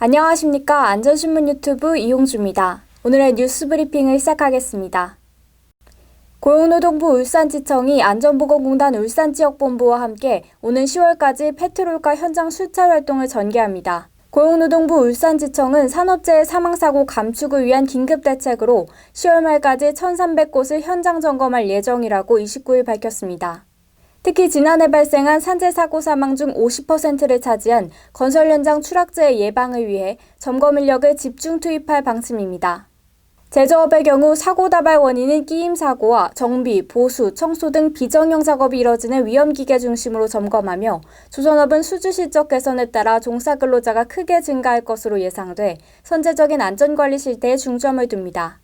안녕하십니까. 안전신문 유튜브 이용주입니다. 오늘의 뉴스 브리핑을 시작하겠습니다. 고용노동부 울산지청이 안전보건공단 울산지역본부와 함께 오는 10월까지 페트롤카 현장 수차 활동을 전개합니다. 고용노동부 울산지청은 산업재해 사망사고 감축을 위한 긴급대책으로 10월 말까지 1,300곳을 현장 점검할 예정이라고 29일 밝혔습니다. 특히 지난해 발생한 산재사고 사망 중 50%를 차지한 건설 현장 추락재해 예방을 위해 점검 인력을 집중 투입할 방침입니다. 제조업의 경우 사고 다발 원인인 끼임 사고와 정비, 보수, 청소 등 비정형 작업이 이뤄지는 위험기계 중심으로 점검하며 조선업은 수주 실적 개선에 따라 종사 근로자가 크게 증가할 것으로 예상돼 선제적인 안전관리 실태에 중점을 둡니다.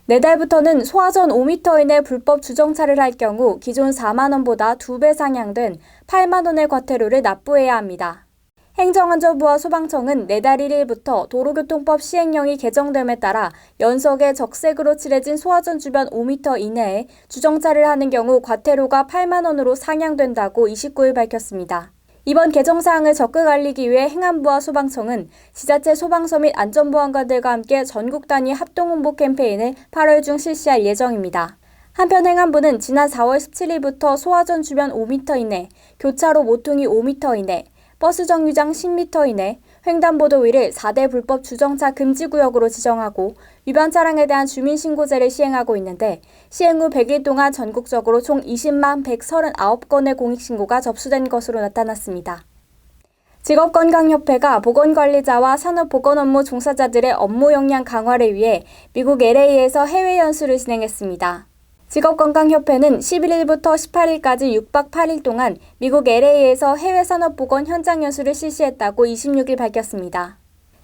내달부터는 소화전 5m 이내 불법 주정차를 할 경우 기존 4만 원보다 2배 상향된 8만 원의 과태료를 납부해야 합니다. 행정안전부와 소방청은 내달 1일부터 도로교통법 시행령이 개정됨에 따라 연석에 적색으로 칠해진 소화전 주변 5m 이내에 주정차를 하는 경우 과태료가 8만 원으로 상향된다고 29일 밝혔습니다. 이번 개정사항을 적극 알리기 위해 행안부와 소방청은 지자체 소방서 및 안전보안관들과 함께 전국 단위 합동홍보 캠페인을 8월 중 실시할 예정입니다. 한편 행안부는 지난 4월 17일부터 소화전 주변 5m 이내, 교차로 모퉁이 5m 이내, 버스 정류장 10m 이내, 횡단보도 위를 4대 불법 주정차 금지구역으로 지정하고 위반 차량에 대한 주민신고제를 시행하고 있는데 시행 후 100일 동안 전국적으로 총 20만 139건의 공익신고가 접수된 것으로 나타났습니다. 직업건강협회가 보건관리자와 산업보건업무 종사자들의 업무 역량 강화를 위해 미국 LA에서 해외 연수를 진행했습니다. 직업건강협회는 11일부터 18일까지 6박 8일 동안 미국 LA에서 해외산업보건 현장 연수를 실시했다고 26일 밝혔습니다.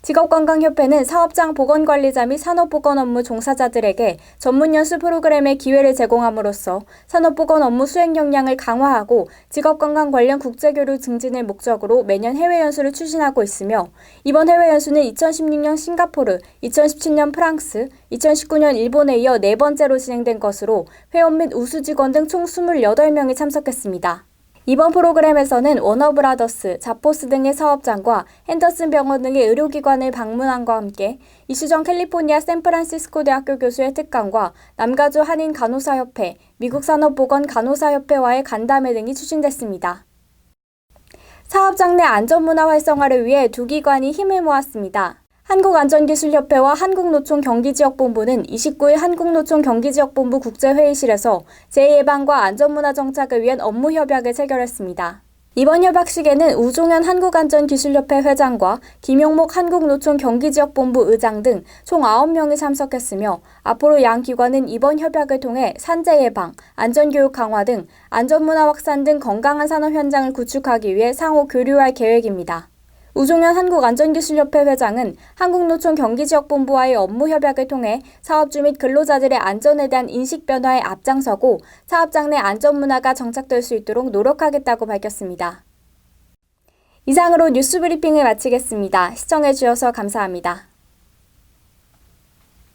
직업건강협회는 사업장 보건관리자 및 산업보건 업무 종사자들에게 전문 연수 프로그램의 기회를 제공함으로써 산업보건 업무 수행 역량을 강화하고 직업건강 관련 국제교류 증진을 목적으로 매년 해외 연수를 추진하고 있으며 이번 해외 연수는 2016년 싱가포르, 2017년 프랑스, 2019년 일본에 이어 네 번째로 진행된 것으로 회원 및 우수 직원 등 총 28명이 참석했습니다. 이번 프로그램에서는 워너브라더스, 자포스 등의 사업장과 핸더슨 병원 등의 의료기관을 방문함과 함께 이슈정 캘리포니아 샌프란시스코 대학교 교수의 특강과 남가주 한인 간호사협회, 미국산업보건 간호사협회와의 간담회 등이 추진됐습니다. 사업장 내 안전문화 활성화를 위해 두 기관이 힘을 모았습니다. 한국안전기술협회와 한국노총 경기지역본부는 29일 한국노총 경기지역본부 국제회의실에서 재해예방과 안전문화 정착을 위한 업무협약을 체결했습니다. 이번 협약식에는 우종현 한국안전기술협회 회장과 김용목 한국노총 경기지역본부 의장 등 총 9명이 참석했으며 앞으로 양 기관은 이번 협약을 통해 산재 예방, 안전교육 강화 등 안전문화 확산 등 건강한 산업 현장을 구축하기 위해 상호 교류할 계획입니다. 우종현 한국안전기술협회 회장은 한국노총 경기지역본부와의 업무협약을 통해 사업주 및 근로자들의 안전에 대한 인식 변화에 앞장서고 사업장 내 안전문화가 정착될 수 있도록 노력하겠다고 밝혔습니다. 이상으로 뉴스 브리핑을 마치겠습니다. 시청해주셔서 감사합니다.